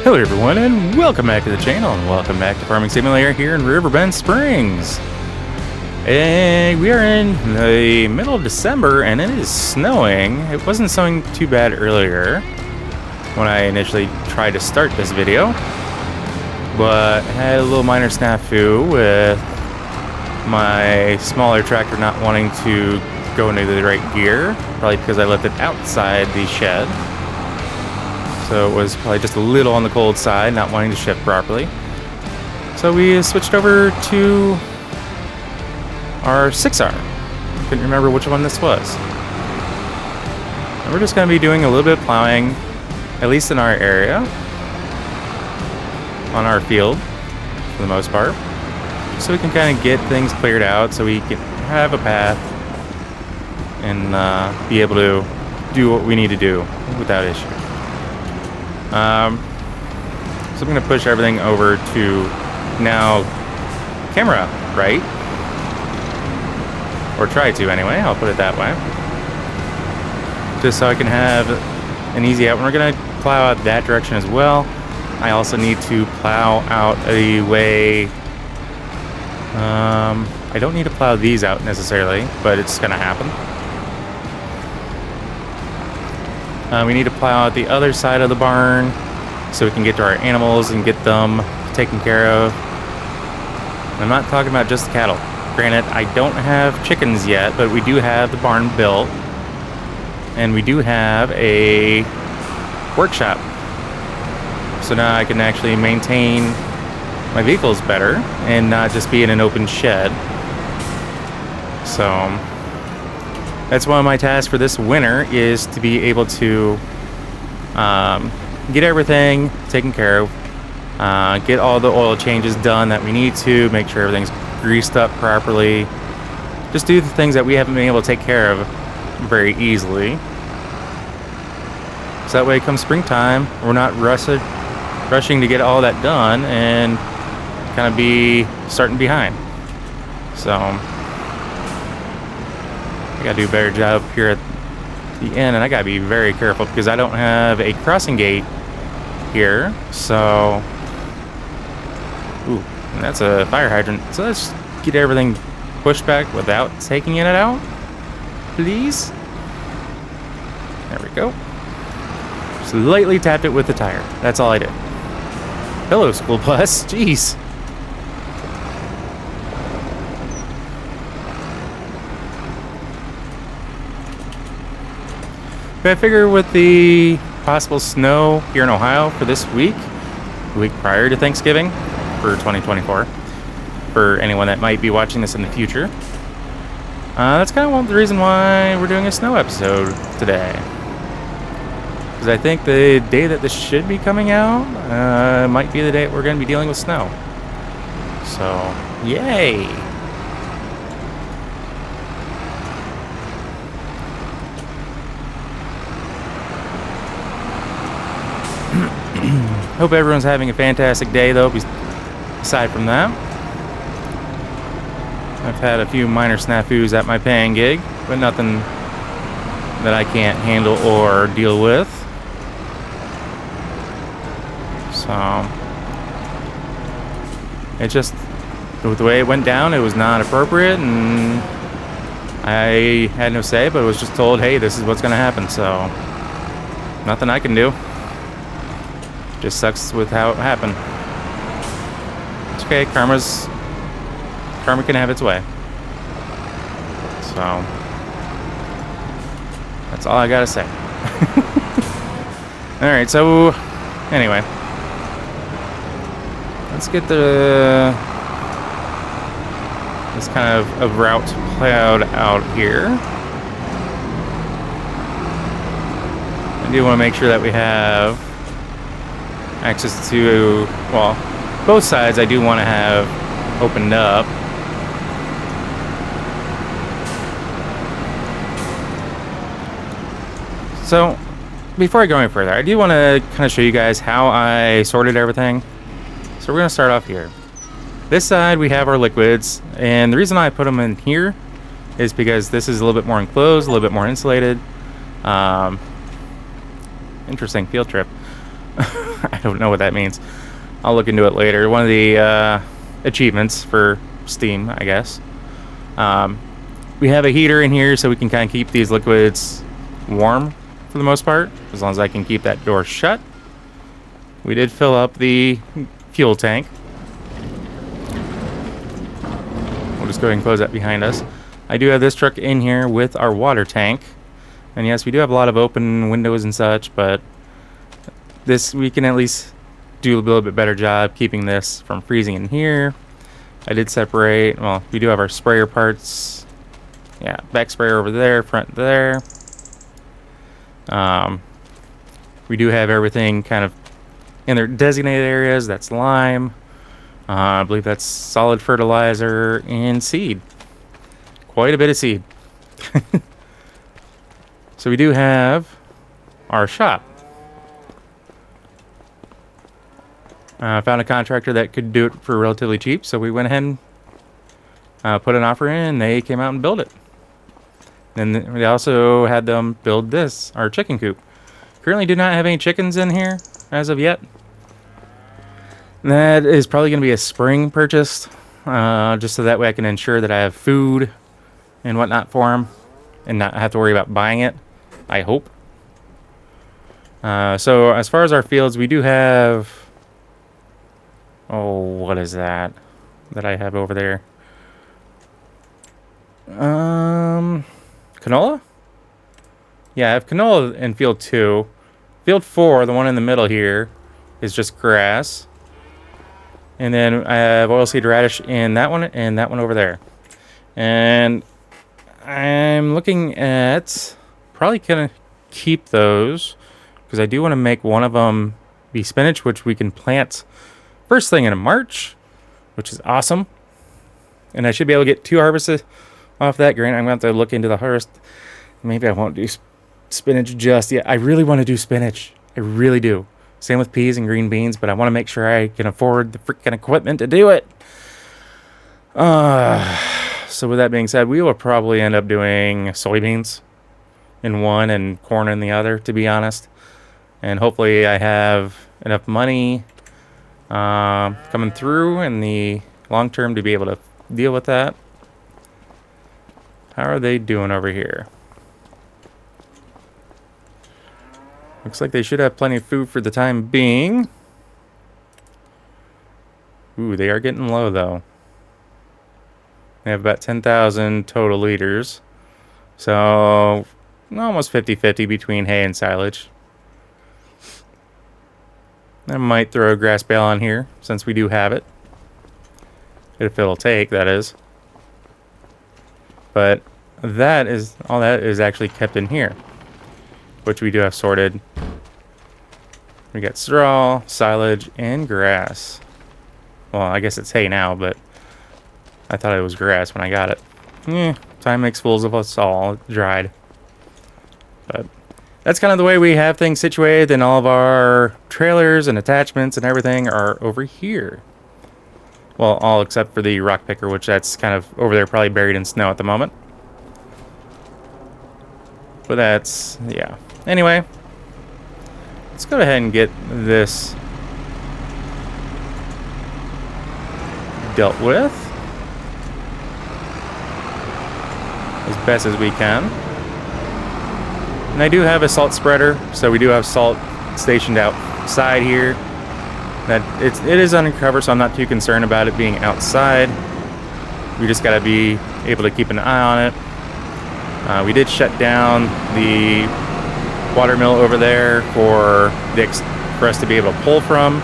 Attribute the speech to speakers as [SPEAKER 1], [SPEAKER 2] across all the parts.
[SPEAKER 1] Hello everyone and welcome back to the channel and welcome back to Farming Simulator here in Riverbend Springs. And we are in the middle of December and it is snowing. It wasn't snowing too bad earlier when I initially tried to start this video, but I had a little minor snafu with my smaller tractor not wanting to go into the right gear, probably because I left it outside the shed. So it was probably just a little on the cold side, not wanting to shift properly. So we switched over to our 6R. Couldn't remember which one this was. And we're just going to be doing a little bit of plowing, at least in our area, on our field, for the most part. So we can kind of get things cleared out so we can have a path and be able to do what we need to do without issue. So I'm going to push everything over to now camera right, or try to anyway, I'll put it that way, just so I can have an easy out. We're going to plow out that direction as well. I also need to plow out a way, I don't need to plow these out necessarily, but it's going to happen. We need to plow out the other side of the barn so we can get to our animals and get them taken care of. I'm not talking about just the cattle. Granted, I don't have chickens yet, but we do have the barn built. And we do have a workshop. So now I can actually maintain my vehicles better and not just be in an open shed. So that's one of my tasks for this winter, is to be able to get everything taken care of, get all the oil changes done that we need to, make sure everything's greased up properly, just do the things that we haven't been able to take care of very easily. So that way come springtime, we're not rushing to get all that done and kind of be starting behind. So I gotta do a better job here at the end, and I gotta be very careful because I don't have a crossing gate here. So, ooh, and that's a fire hydrant. So let's get everything pushed back without taking it out, please. There we go. Slightly tapped it with the tire. That's all I did. Hello, school bus. Jeez. But I figure with the possible snow here in Ohio for this week, the week prior to Thanksgiving for 2024, for anyone that might be watching this in the future, that's kind of the reason why we're doing a snow episode today. Because I think the day that this should be coming out might be the day we're going to be dealing with snow. So, yay! Hope everyone's having a fantastic day, though, aside from that. I've had a few minor snafus at my paying gig, but nothing that I can't handle or deal with. So, it just, with the way it went down, it was not appropriate, and I had no say, but was just told, hey, this is what's going to happen, so nothing I can do. Just sucks with how it happened. It's okay, karma can have its way. So that's all I gotta say. Alright, so anyway, let's get this kind of route plowed out here. I do want to make sure that we have access to, well, both sides I do want to have opened up. So, before I go any further, I do want to kind of show you guys how I sorted everything. So we're going to start off here. This side we have our liquids, and the reason I put them in here is because this is a little bit more enclosed, a little bit more insulated. Interesting field trip. I don't know what that means. I'll look into it later. One of the achievements for Steam, I guess. We have a heater in here so we can kind of keep these liquids warm for the most part, as long as I can keep that door shut. We did fill up the fuel tank. We'll just go ahead and close that behind us. I do have this truck in here with our water tank. And yes, we do have a lot of open windows and such, but this, we can at least do a little bit better job keeping this from freezing in here. I did separate, well, we do have our sprayer parts. Yeah, back sprayer over there, front there. We do have everything kind of in their designated areas. That's lime. I believe that's solid fertilizer and seed. Quite a bit of seed. So we do have our shop. Found a contractor that could do it for relatively cheap, so we went ahead and put an offer in, and they came out and built it. And we also had them build this, our chicken coop. Currently do not have any chickens in here as of yet. That is probably going to be a spring purchase, just so that way I can ensure that I have food and whatnot for them and not have to worry about buying it, I hope. So as far as our fields, we do have... Oh, what is that I have over there? Canola? Yeah, I have canola in field 2. Field 4, the one in the middle here, is just grass. And then I have oilseed radish in that one and that one over there. And I'm looking at probably gonna keep those because I do want to make one of them be spinach, which we can plant first thing in March, which is awesome. And I should be able to get 2 harvests off that. Granted, I'm going to have to look into the harvest. Maybe I won't do spinach just yet. I really want to do spinach. I really do. Same with peas and green beans, but I want to make sure I can afford the freaking equipment to do it. So with that being said, we will probably end up doing soybeans in one and corn in the other, to be honest. And hopefully I have enough money coming through in the long term to be able to deal with that. How are they doing over here? Looks like they should have plenty of food for the time being. Ooh, they are getting low though. They have about 10,000 total liters. So almost 50-50 between hay and silage. I might throw a grass bale on here since we do have it. If it'll take, that is. But that is all that is actually kept in here, which we do have sorted. We got straw, silage, and grass. Well, I guess it's hay now, but I thought it was grass when I got it. Time makes fools of us all. It dried. But that's kind of the way we have things situated, and all of our trailers and attachments and everything are over here. Well, all except for the rock picker, which that's kind of over there, probably buried in snow at the moment. But that's, yeah. Anyway, let's go ahead and get this dealt with as best as we can. And I do have a salt spreader, so we do have salt stationed outside here. That it is undercover, so I'm not too concerned about it being outside. We just got to be able to keep an eye on it. We did shut down the water mill over there for us to be able to pull from.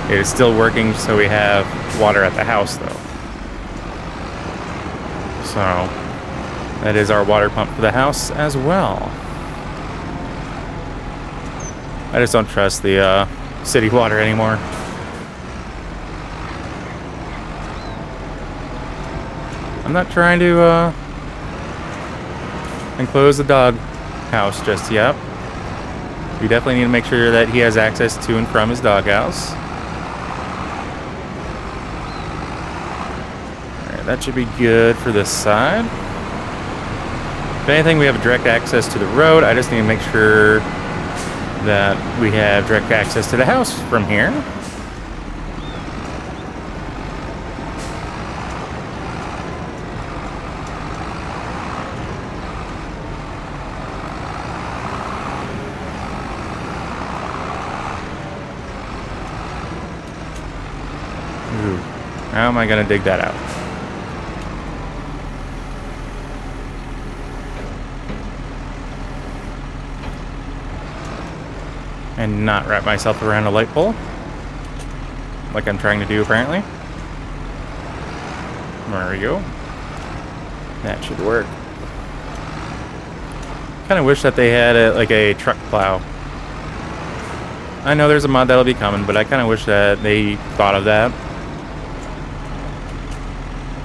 [SPEAKER 1] It is still working, so we have water at the house though. So that is our water pump for the house as well. I just don't trust the city water anymore. I'm not trying to enclose the dog house just yet. We definitely need to make sure that he has access to and from his doghouse. Alright, that should be good for this side. If anything, we have direct access to the road. I just need to make sure that we have direct access to the house from here. Ooh, how am I gonna dig that out? And not wrap myself around a light pole, like I'm trying to do apparently. There we go. That should work. Kind of wish that they had like a truck plow. I know there's a mod that'll be coming, but I kind of wish that they thought of that.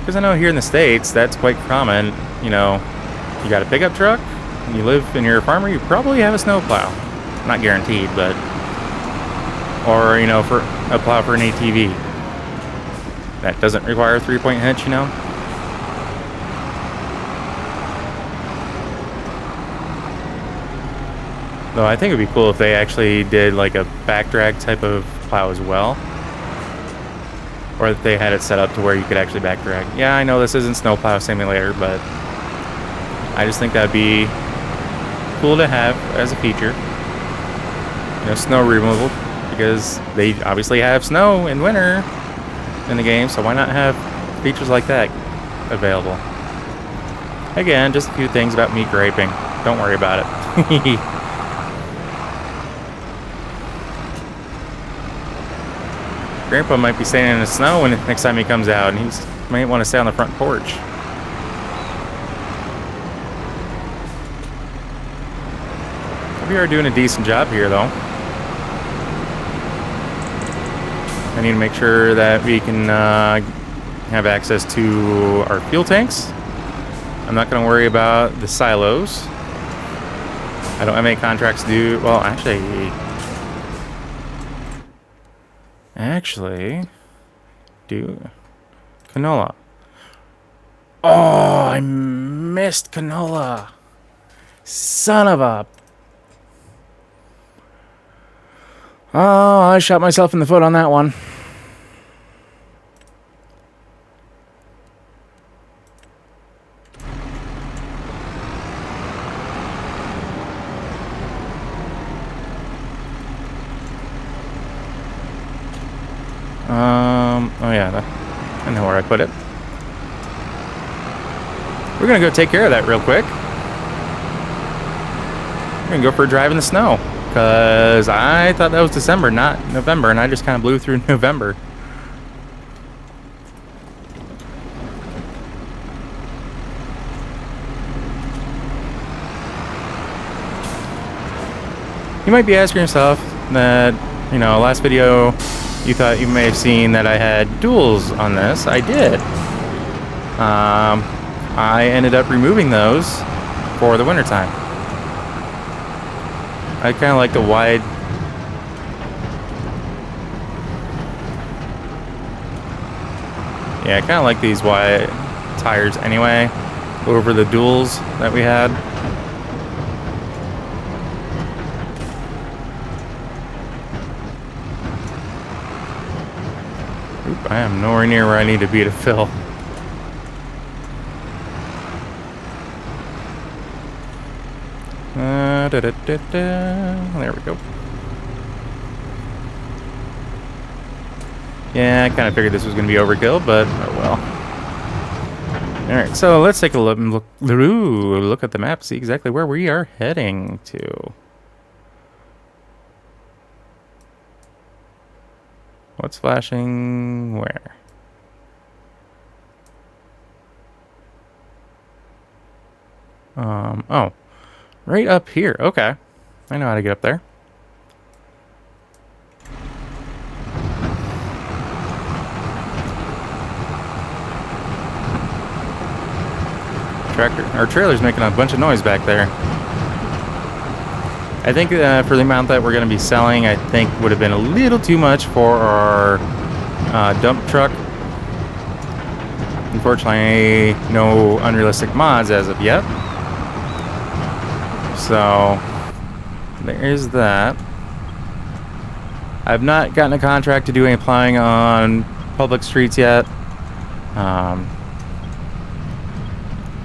[SPEAKER 1] Because I know here in the States, that's quite common. You know, you got a pickup truck, and you live and you're a farmer, you probably have a snow plow. Not guaranteed, but... Or, you know, for a plow for an ATV. That doesn't require a 3-point hitch, you know? Though I think it would be cool if they actually did like a back drag type of plow as well. Or that they had it set up to where you could actually back drag. Yeah, I know this isn't Snowplow Simulator, but I just think that'd be cool to have as a feature. You know, snow removal, because they obviously have snow in winter in the game, so why not have features like that available? Again, just a few things about me griping. Don't worry about it. Grandpa might be staying in the snow when next time he comes out, and he might want to stay on the front porch. We are doing a decent job here, though. I need to make sure that we can have access to our fuel tanks. I'm not going to worry about the silos. I don't have any contracts due. Well, actually, do canola. Oh, I missed canola. Son of a... Oh, I shot myself in the foot on that one. Oh yeah, I know where I put it. We're gonna go take care of that real quick. We're gonna go for a drive in the snow. Because I thought that was December, not November, and I just kind of blew through November. You might be asking yourself that, you know, last video you thought you may have seen that I had duals on this. I did. I ended up removing those for the wintertime. I kind of like the wide... Yeah, I kind of like these wide tires anyway, over the duals that we had. Oop, I am nowhere near where I need to be to fill. There we go. Yeah, I kind of figured this was going to be overkill, but oh well. Alright, so let's take a look at the map, see exactly where we are heading to. What's flashing where? Oh. Right up here. Okay. I know how to get up there. Our trailer's making a bunch of noise back there. I think for the amount that we're going to be selling, I think would have been a little too much for our dump truck. Unfortunately, no unrealistic mods as of yet. So, there's that. I've not gotten a contract to do any plowing on public streets yet. I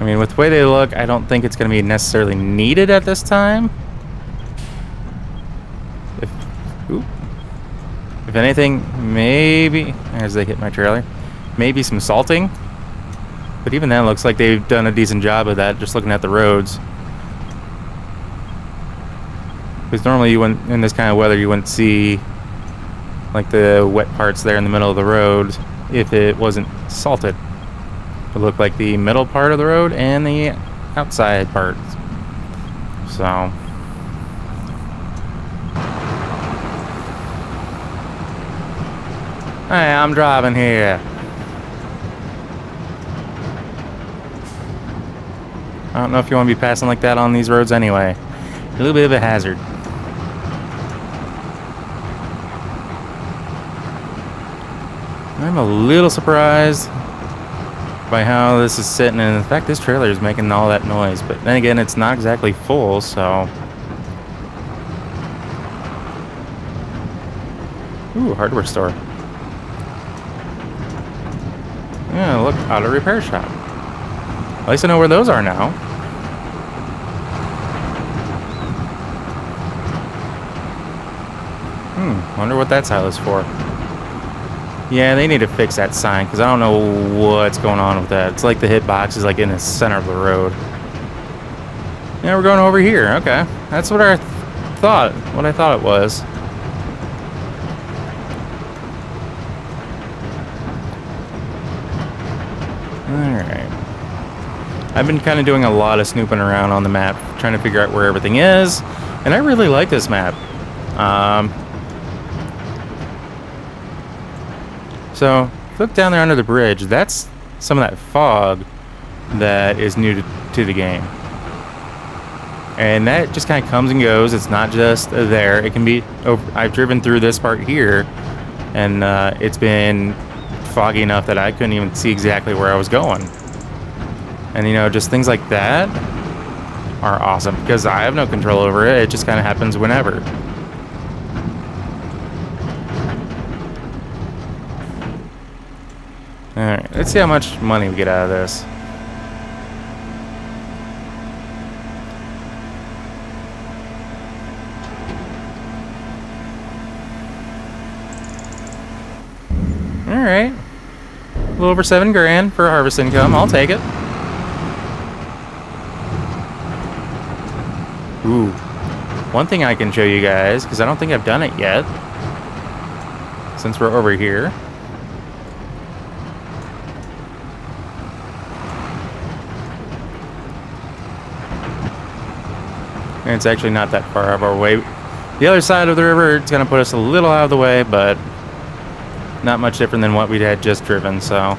[SPEAKER 1] mean, with the way they look, I don't think it's going to be necessarily needed at this time. If anything, maybe, as they hit my trailer, maybe some salting. But even then, it looks like they've done a decent job of that, just looking at the roads. Because normally, you wouldn't, in this kind of weather, you wouldn't see like the wet parts there in the middle of the road if it wasn't salted. It looked like the middle part of the road and the outside part. So. Hey, I'm driving here. I don't know if you want to be passing like that on these roads anyway. A little bit of a hazard. I'm a little surprised by how this is sitting, and in fact this trailer is making all that noise, but then again it's not exactly full, so. Ooh, hardware store. Yeah, look, auto repair shop. At least I know where those are now. Wonder what that tile is for. Yeah, they need to fix that sign, because I don't know what's going on with that. It's like the hitbox is like in the center of the road. Yeah, we're going over here. Okay. That's what I thought it was. Alright. I've been kind of doing a lot of snooping around on the map, trying to figure out where everything is, and I really like this map. So, look down there under the bridge. That's some of that fog that is new to the game. And that just kind of comes and goes. It's not just there. It can be over. I've driven through this part here, and it's been foggy enough that I couldn't even see exactly where I was going. And, you know, just things like that are awesome, because I have no control over it. It just kind of happens whenever. Alright, let's see how much money we get out of this. Alright. A little over $7 grand for harvest income. I'll take it. Ooh. One thing I can show you guys, because I don't think I've done it yet, since we're over here. And it's actually not that far out of our way. The other side of the river, it's going to put us a little out of the way, but not much different than what we had just driven, so.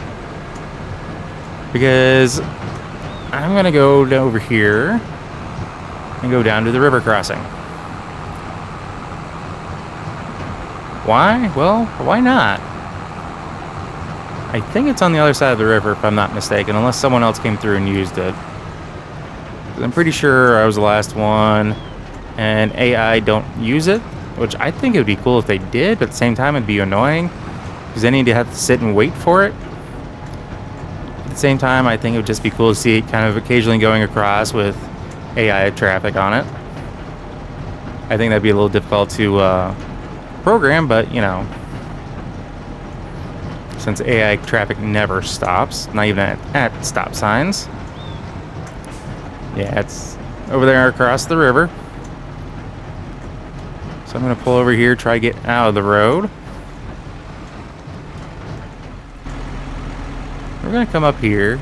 [SPEAKER 1] Because I'm going to go over here and go down to the river crossing. Why? Well, why not? I think it's on the other side of the river, if I'm not mistaken, unless someone else came through and used it. I'm pretty sure I was the last one, and AI don't use it, which I think it would be cool if they did, but at the same time it'd be annoying, because then you'd have to sit and wait for it. At the same time, I think it would just be cool to see it kind of occasionally going across with AI traffic on it. I think that'd be a little difficult to program, but, you know, since AI traffic never stops, not even at stop signs. Yeah, it's over there across the river. So I'm going to pull over here, try to get out of the road. We're going to come up here.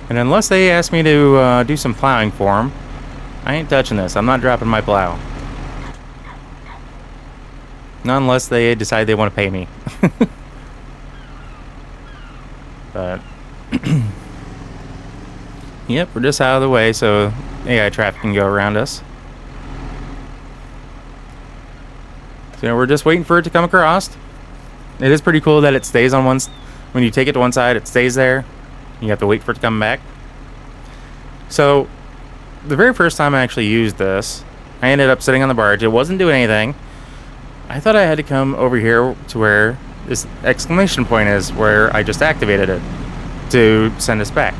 [SPEAKER 1] And unless they ask me to do some plowing for them, I ain't touching this. I'm not dropping my plow. Not unless they decide they want to pay me. But... Yep, we're just out of the way so AI traffic can go around us. So we're just waiting for it to come across. It is pretty cool that it stays on one... When you take it to one side, it stays there. You have to wait for it to come back. So, the very first time I actually used this, I ended up sitting on the barge. It wasn't doing anything. I thought I had to come over here to where this exclamation point is, where I just activated it to send us back.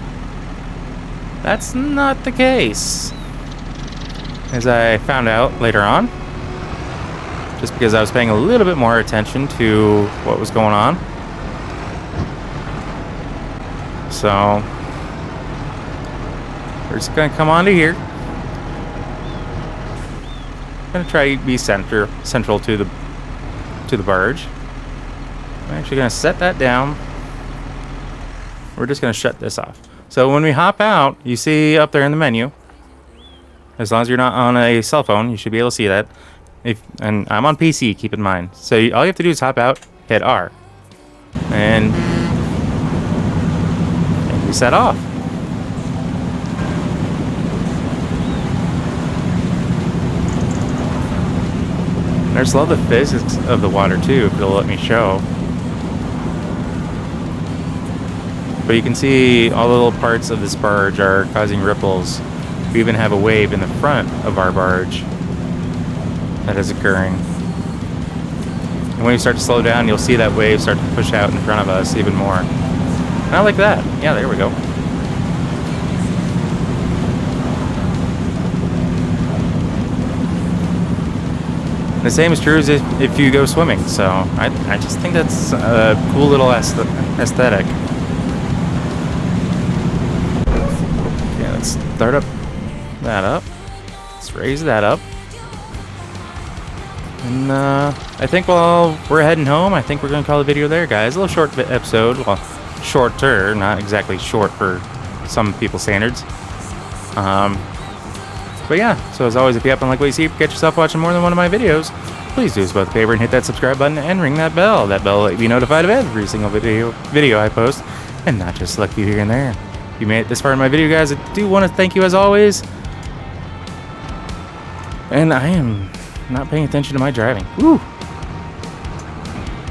[SPEAKER 1] That's not the case, as I found out later on, just because I was paying a little bit more attention to what was going on. So we're just gonna come onto here. Gonna try to be central to the barge. I'm actually gonna set that down. We're just gonna shut this off. So when we hop out, you see up there in the menu, as long as you're not on a cell phone, you should be able to see that. And I'm on PC, keep in mind. So all you have to do is hop out, hit R, and we set off. I just love the physics of the water too, if it'll let me show. But you can see all the little parts of this barge are causing ripples. We even have a wave in the front of our barge that is occurring. And when you start to slow down, you'll see that wave start to push out in front of us even more. And I like that. Yeah, there we go. The same is true as if you go swimming. So I just think that's a cool little aesthetic. Okay, let's start that up. Let's raise that up. And I think while we're heading home, I think we're going to call the video there, guys. A little short episode. Well, shorter, not exactly short for some people's standards. But yeah, so as always, if you happen to like what you see, get yourself watching more than one of my videos, please do us both a favor and hit that subscribe button and ring that bell. That bell will let you be notified of every single video I post, and not just select you here and there. If you made it this far in my video, guys, I do want to thank you as always. And I am not paying attention to my driving. Woo!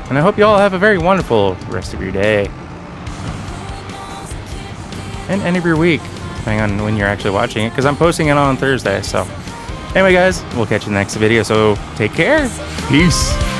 [SPEAKER 1] And I hope you all have a very wonderful rest of your day. And end of your week, depending on when you're actually watching it, because I'm posting it on Thursday. So anyway, guys, we'll catch you in the next video. So take care. Peace.